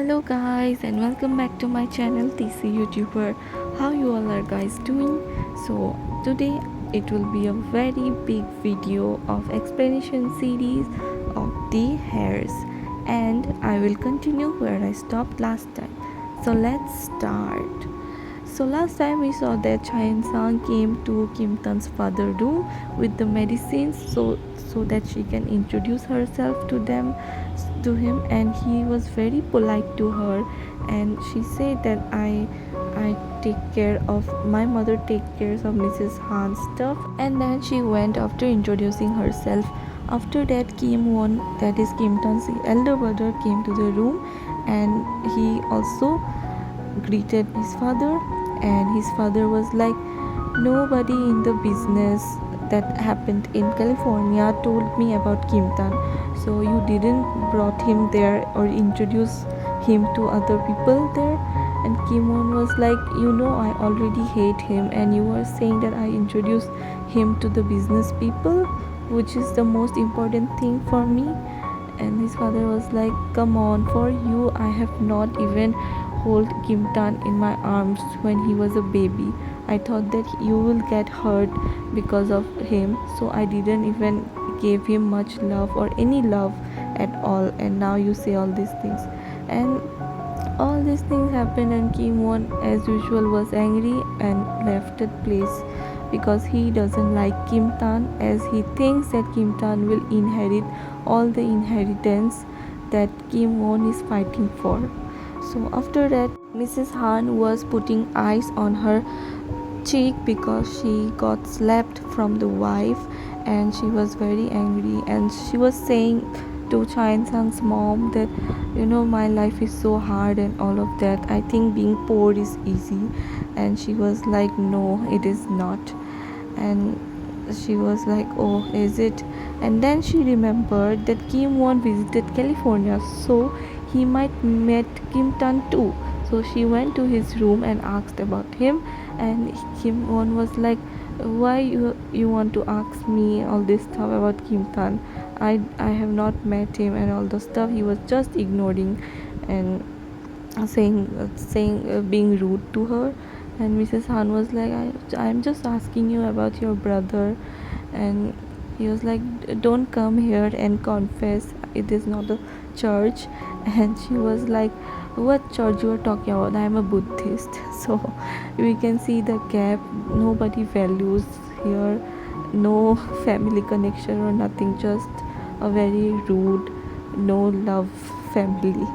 Hello guys and welcome back to my channel TC YouTuber. How you all are guys doing? So today it will be a very big video of explanation series of the hairs, and I will continue where I stopped last time. So let's start. So last time we saw that Eun-sang came to Kim Tan's father room with the medicines so that she can introduce herself to him, and he was very polite to her, and she said that I take care of my mother, take care of Mrs. Han's stuff, and then she went after introducing herself. After that, Kim Won, that is Kim Tan's elder brother, came to the room, and he also greeted his father, and his father was like, nobody in the business that happened in California told me about Kim Tan, so you didn't brought him there or introduce him to other people there. And Kim Won was like, I already hate him, and you are saying that I introduced him to the business people, which is the most important thing for me. And his father was like, come on, for you I have not even hold Kim Tan in my arms when he was a baby. I thought that you will get hurt because of him, so I didn't even give him much love or any love at all, and now you say all these things. And all these things happened, and Kim Won as usual was angry and left that place because he doesn't like Kim Tan, as he thinks that Kim Tan will inherit all the inheritance that Kim Won is fighting for. So after that, Mrs. Han was putting ice on her cheek because she got slapped from the wife, and she was very angry, and she was saying to Eun-sang's mom that my life is so hard and all of that, I think being poor is easy. And she was like, no, it is not. And she was like, oh, is it? And then she remembered that Kim Won visited California, so he might met Kim Tan too. So she went to his room and asked about him, and Kim Won was like, why you want to ask me all this stuff about Kim Tan? I have not met him, and all the stuff. He was just ignoring and saying being rude to her. And Mrs. Han was like, I'm just asking you about your brother. And he was like, don't come here and confess, it is not a church. And she was like, what church you are talking about? I'm a Buddhist. So we can see the gap. Nobody values here, no family connection or nothing, just a very rude, no love family.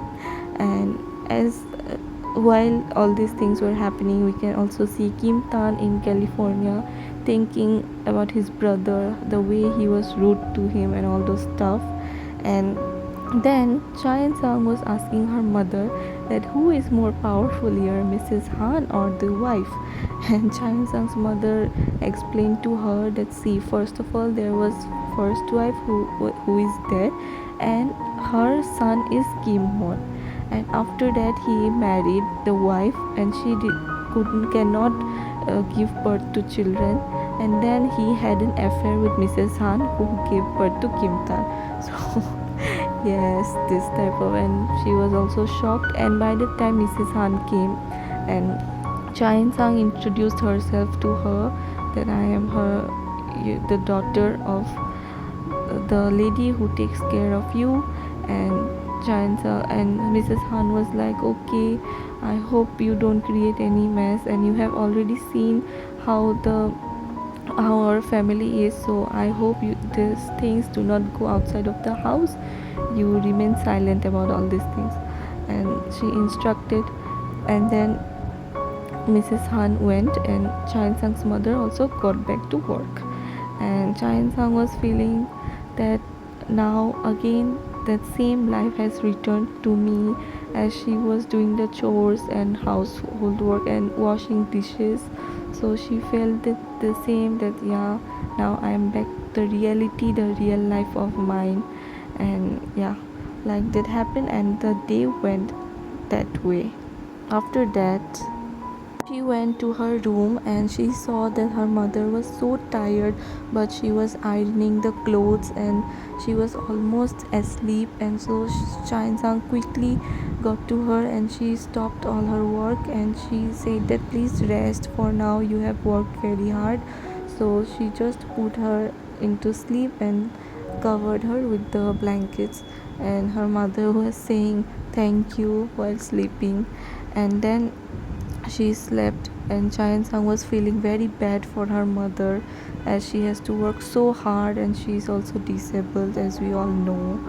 And as while all these things were happening, we can also see Kim Tan in California thinking about his brother, the way he was rude to him and all those stuff. And then Eun-sang was asking her mother that who is more powerful here, Mrs. Han or the wife. And Eun-sang's mother explained to her that, see, first of all, there was first wife who is dead, and her son is Kim Won. And after that he married the wife, and she cannot give birth to children, and then he had an affair with Mrs. Han, who gave birth to Kim Tan. So yes, this type of. And she was also shocked, and by the time Mrs. Han came, and Eun-sang introduced herself to her, that I am the daughter of the lady who takes care of you. And and Mrs. Han was like, okay, I hope you don't create any mess, and you have already seen how our family is, so I hope these things do not go outside of the house. You remain silent about all these things. And she instructed, and then Mrs. Han went, and Eun-sang's mother also got back to work. And Eun-sang was feeling that now again that same life has returned to me, as she was doing the chores and household work and washing dishes. So she felt that the same, that yeah, now I am back the reality, the real life of mine. And yeah, like that happened, and the day went that way. After that, she went to her room, and she saw that her mother was so tired, but she was ironing the clothes and she was almost asleep. And so Eun-sang quickly got to her and she stopped all her work and she said that please rest for now, you have worked very hard. So she just put her into sleep and covered her with the blankets, and her mother was saying thank you while sleeping. And then she slept, and Chayan-sang was feeling very bad for her mother as she has to work so hard and she is also disabled, as we all know.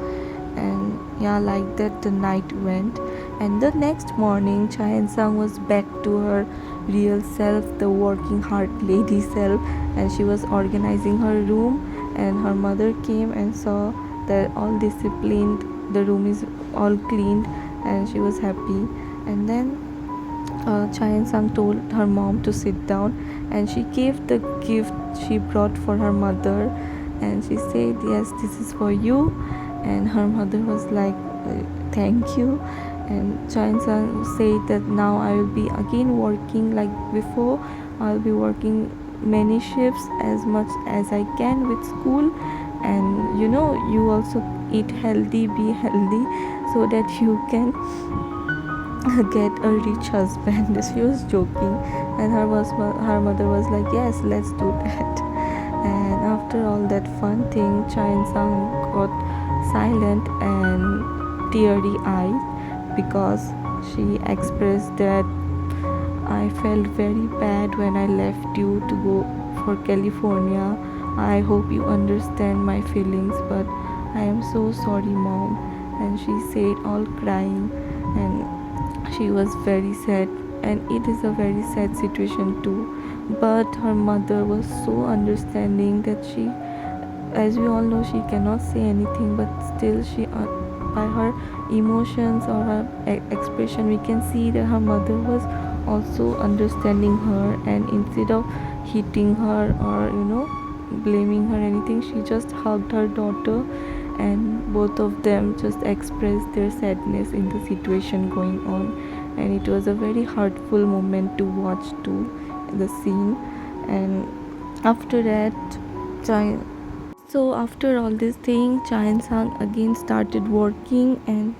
And yeah, like that the night went, and the next morning Chayan-sang was back to her real self, the working hard lady self, and she was organizing her room, and her mother came and saw that all disciplined, the room is all cleaned, and she was happy. And then Chayan Sang told her mom to sit down, and she gave the gift she brought for her mother, and she said, yes, this is for you. And her mother was like, thank you. And Chayan Sang said that now I will be again working like before. I'll be working many shifts as much as I can with school, and you also eat healthy, be healthy, so that you can get a rich husband. She was joking, and her mother was like, yes, let's do that. And after all that fun thing, Chayan Sang got silent and teary eyed because she expressed that I felt very bad when I left you to go for California. I hope you understand my feelings, but I am so sorry, mom. And she said, all crying, and she was very sad, and it is a very sad situation too. But her mother was so understanding that she, as we all know, she cannot say anything, but still she by her emotions or her expression we can see that her mother was also understanding her, and instead of hitting her or blaming her anything, she just hugged her daughter, and both of them just expressed their sadness in the situation going on. And it was a very heartful moment to watch too, the scene. And after that, after all this thing, Chayan Sang again started working, and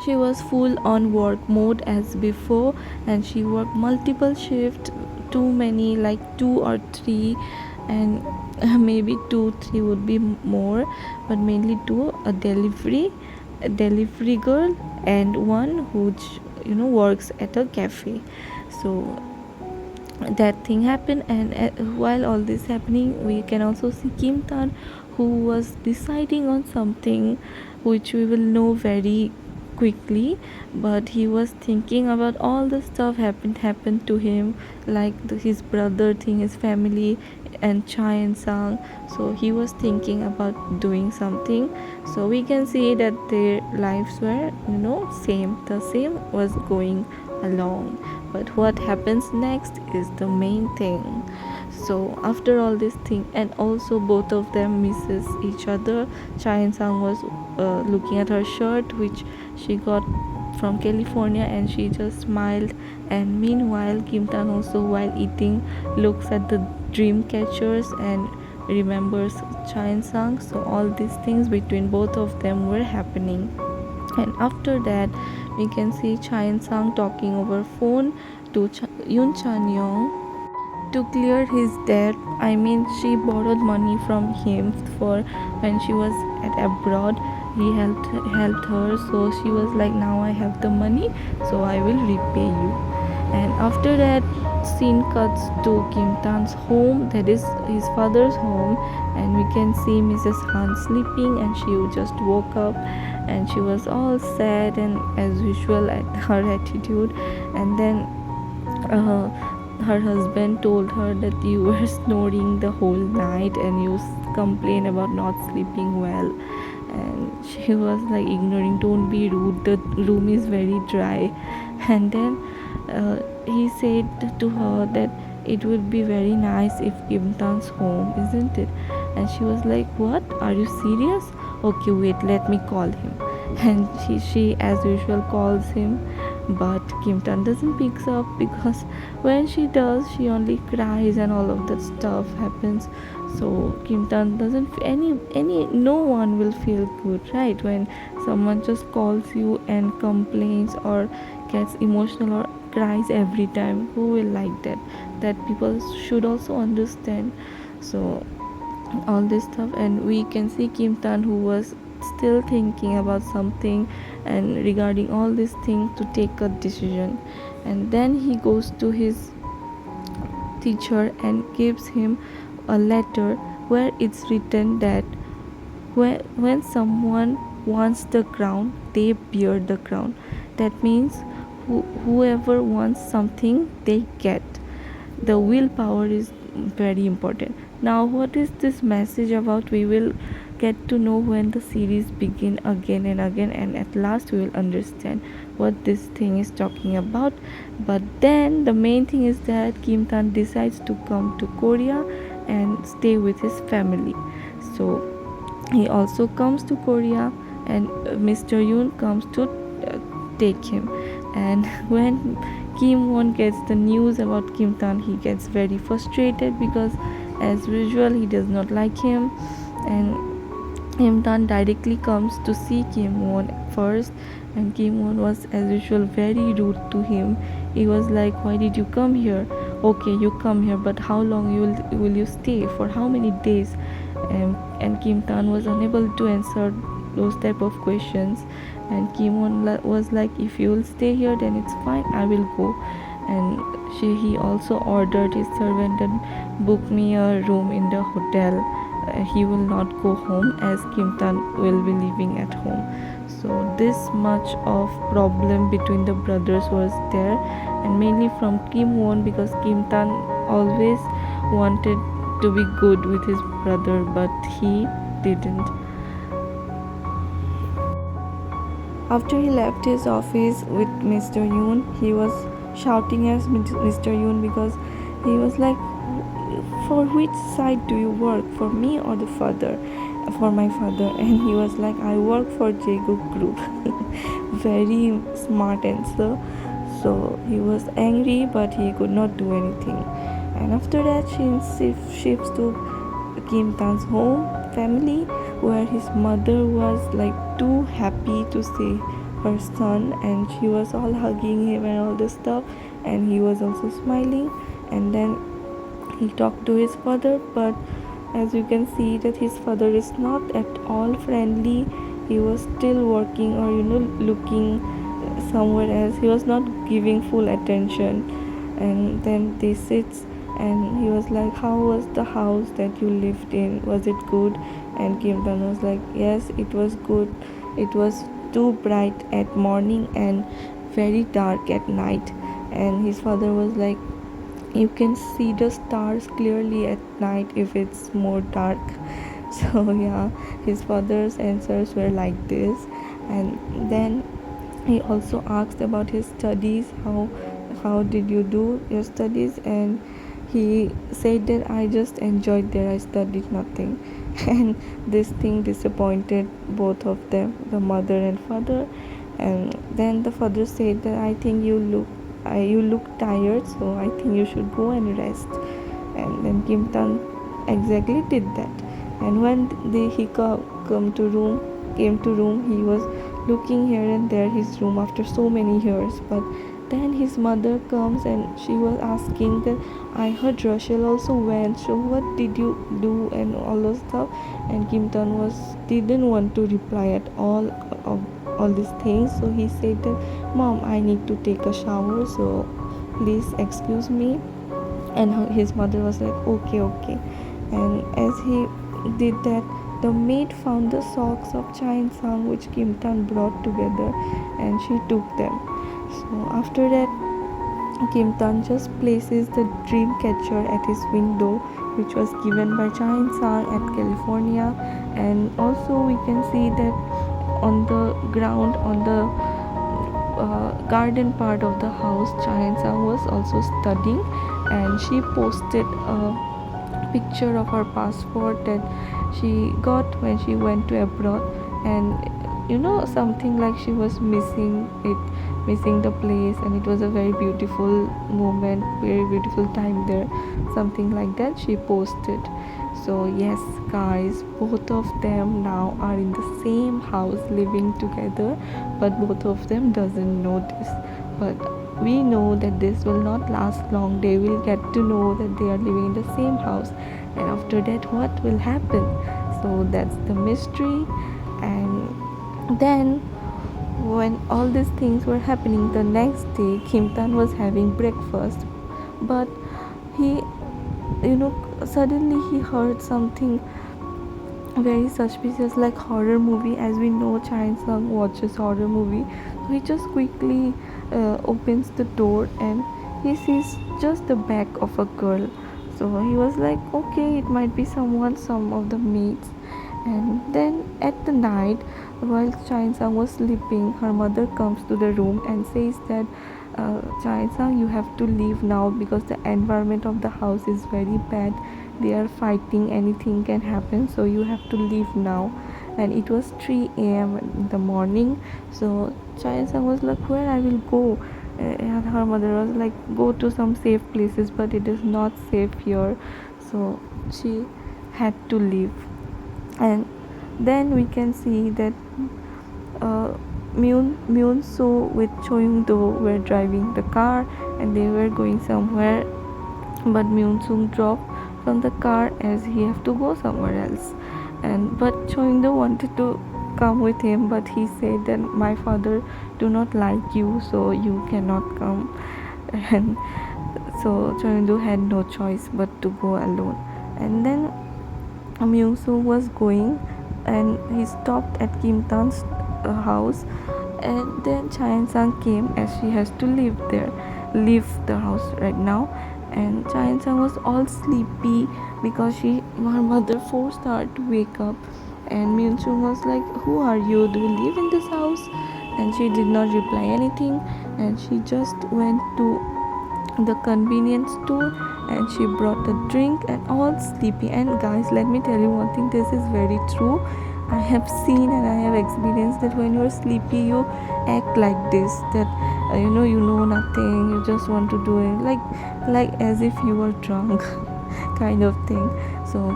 she was full on work mode as before, and she worked multiple shifts, too many, like 2 or 3, and maybe 2 3 would be more, but mainly two, a delivery girl, and one who works at a cafe. So that thing happened, and while all this happening, we can also see Kim Tan, who was deciding on something which we will know very quickly, but he was thinking about all the stuff happened to him, like his brother thing, his family, and Chai and Sang. So he was thinking about doing something. So we can see that their lives were the same was going along, but what happens next is the main thing. So after all this thing, and also both of them misses each other. Chai Sang was looking at her shirt which she got from California, and she just smiled. And meanwhile, Kim Tan also, while eating, looks at the dream catchers and remembers Chai Sang. So all these things between both of them were happening. And after that, we can see Chai Sang talking over phone to Yoon to clear his debt. I mean, she borrowed money from him for when she was at abroad. He helped her, so she was like, now I have the money, so I will repay you. And after that, scene cuts to Kim Tan's home, that is his father's home, and we can see Mrs. Han sleeping, and she just woke up, and she was all sad and as usual at her attitude. And then uh, her husband told her that you were snoring the whole night and you complain about not sleeping well, and she was like ignoring, don't be rude, the room is very dry. And then he said to her that it would be very nice if Kim Tan's home, isn't it? And she was like, what, are you serious? Okay, wait, let me call him. And she as usual calls him, but Kim Tan doesn't pick up, because when she does, she only cries and all of that stuff happens. So Kim Tan doesn't any no one will feel good, right? When someone just calls you and complains or gets emotional or cries every time, who will like that? That people should also understand. So all this stuff, and we can see Kim Tan, who was still thinking about something and regarding all these things to take a decision. And then he goes to his teacher and gives him a letter where it's written that when someone wants the crown, they bear the crown. That means whoever wants something, they get. The willpower is very important. Now, what is this message about? We will get to know when the series begin again and again, and at last we will understand what this thing is talking about. But then the main thing is that Kim Tan decides to come to Korea and stay with his family. So he also comes to Korea, and Mr. Yoon comes to take him. And when Kim Won gets the news about Kim Tan, he gets very frustrated because, as usual, he does not like him. And Kim Tan directly comes to see Kim Won first, and Kim Won was, as usual, very rude to him. He was like, "Why did you come here? Okay, you come here, but how long will you stay? For how many days?" And Kim Tan was unable to answer those type of questions, and Kim Won was like, "If you will stay here, then it's fine, I will go." And he also ordered his servant and book me a room in the hotel. He will not go home as Kim Tan will be living at home. So this much of problem between the brothers was there, and mainly from Kim Won, because Kim Tan always wanted to be good with his brother, but he didn't. After he left his office with Mr. Yoon, he was shouting at Mr. Yoon because he was like, "For which side do you work? For me or the father?" "For my father." And he was like, "I work for Jaeguk Group." Very smart answer. So he was angry, but he could not do anything. And after that, she shifts to Kim Tan's home family, where his mother was like too happy to see her son, and she was all hugging him and all this stuff, and he was also smiling. And then he talked to his father, but as you can see that his father is not at all friendly. He was still working, or looking somewhere else. He was not giving full attention. And then they sits, and he was like, "How was the house that you lived in? Was it good?" And Kim Tan was like, "Yes, it was good. It was too bright at morning and very dark at night." And his father was like, "You can see the stars clearly at night if it's more dark." So yeah, his father's answers were like this. And then he also asked about his studies, how did you do your studies? And he said that, "I just enjoyed there, I studied nothing." And this thing disappointed both of them, the mother and father. And then the father said that, "I think you look tired, so I think you should go and rest." And then Kim Tan exactly did that. And when he came to room, he was looking here and there his room after so many years. But then his mother comes, and she was asking that, "I heard Rachel also went, so what did you do?" and all those stuff. And Kim Tan didn't want to reply at all of all these things. So he said that, "Mom, I need to take a shower, so please excuse me." And his mother was like, "Okay, okay." And as he did that, the maid found the socks of Cha Eun-sang which Kim Tan brought together, and she took them. So after that, Kim Tan just places the dream catcher at his window, which was given by Cha Eun-sang at California. And also we can see that on the ground, on the garden part of the house, Cha Eun-sang was also studying, and she posted a picture of her passport that she got when she went to abroad. And something like she was missing the place, and it was a very beautiful moment, very beautiful time there, something like that she posted. So yes guys, both of them now are in the same house living together, but both of them doesn't know this. But we know that this will not last long. They will get to know that they are living in the same house, and after that what will happen? So that's the mystery. And then when all these things were happening, the next day Kim Tan was having breakfast, but he, suddenly he heard something very suspicious, like horror movie. As we know, Chain-sung watches horror movie, so he just quickly opens the door and he sees just the back of a girl. So he was like, okay, it might be someone, some of the maids. And then at the night, while Chain-sung was sleeping, her mother comes to the room and says that, Chain-sung, you have to leave now because the environment of the house is very bad. They are fighting, anything can happen, so you have to leave now. And it was 3 a.m. in the morning. So Chain-sung was like, where I will go? And her mother was like, go to some safe places, but it is not safe here. So she had to leave. And then we can see that uh, Myun Soo with Cho Young Do were driving the car and they were going somewhere, but Myun Soo dropped from the car as he have to go somewhere else. And but Cho Young Do wanted to come with him, but he said that my father do not like you, so you cannot come. And so Cho Young Do had no choice but to go alone. And then Myung Soo was going and he stopped at Kim Tan's house, and then Chain-sang came as she has to leave the house right now. And Chain-sang was all sleepy because her mother forced her to wake up. And Myung Soo was like, who are you? Do you live in this house? And she did not reply anything, and she just went to the convenience store and she brought a drink and all sleepy. And guys, let me tell you one thing, this is very true. I have seen and I have experienced that when you're sleepy you act like this, that you know nothing, you just want to do it like as if you were drunk kind of thing. So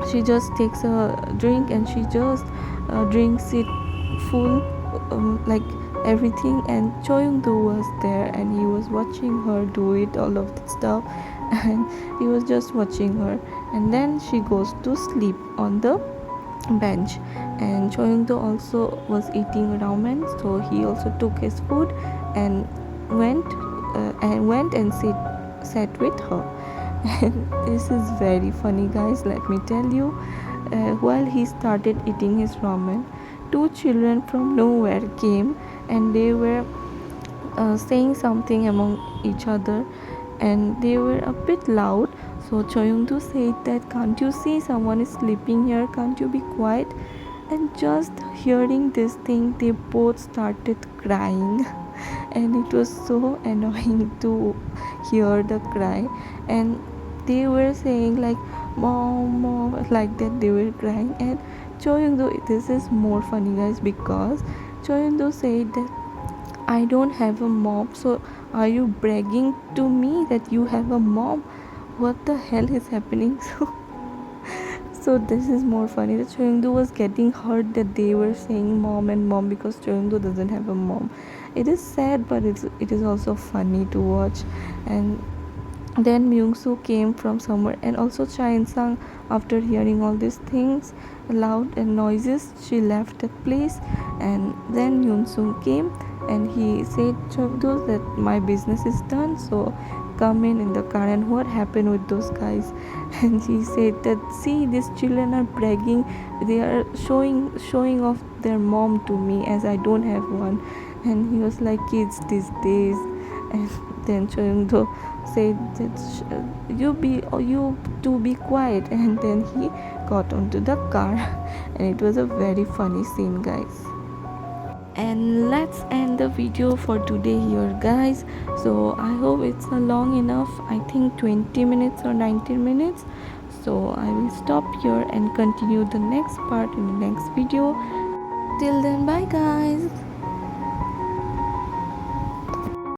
she just takes a drink and she just drinks it full, like everything. And Cho Young Do was there and he was watching her do it, all of that stuff and he was just watching her. And then she goes to sleep on the bench. And Cho Young Do also was eating ramen, so he also took his food and went and sat with her. And this is very funny guys, let me tell you. While he started eating his ramen, two children from nowhere came and they were saying something among each other and they were a bit loud. So Cho Young Do said that, can't you see someone is sleeping here, can't you be quiet? And just hearing this thing, they both started crying and it was so annoying to hear the cry. And they were saying like, mom, mom, like that they were crying. And Cho Young Do, this is more funny guys, because Cho Young Do said that, I don't have a mom, so are you bragging to me that you have a mom? What the hell is happening? So this is more funny that Cho Young Do was getting hurt that they were saying mom and mom, because Cho Young Do doesn't have a mom. It is sad, but it is also funny to watch. And then Myung Soo came from somewhere, and also Chain-sang, after hearing all these things, loud and noises, she left that place. And then Yoon Soo came and he said to those that my business is done, so come in the car. And what happened with those guys? And he said that, see, these children are bragging, they are showing off their mom to me as I don't have one. And he was like, kids these days. And then Cho Young Do said that you to be quiet. And then he got onto the car and it was a very funny scene guys. And let's end the video for today here guys. So I hope it's a long enough, I think 20 minutes or 19 minutes. So I will stop here and continue the next part in the next video. Till then, bye guys.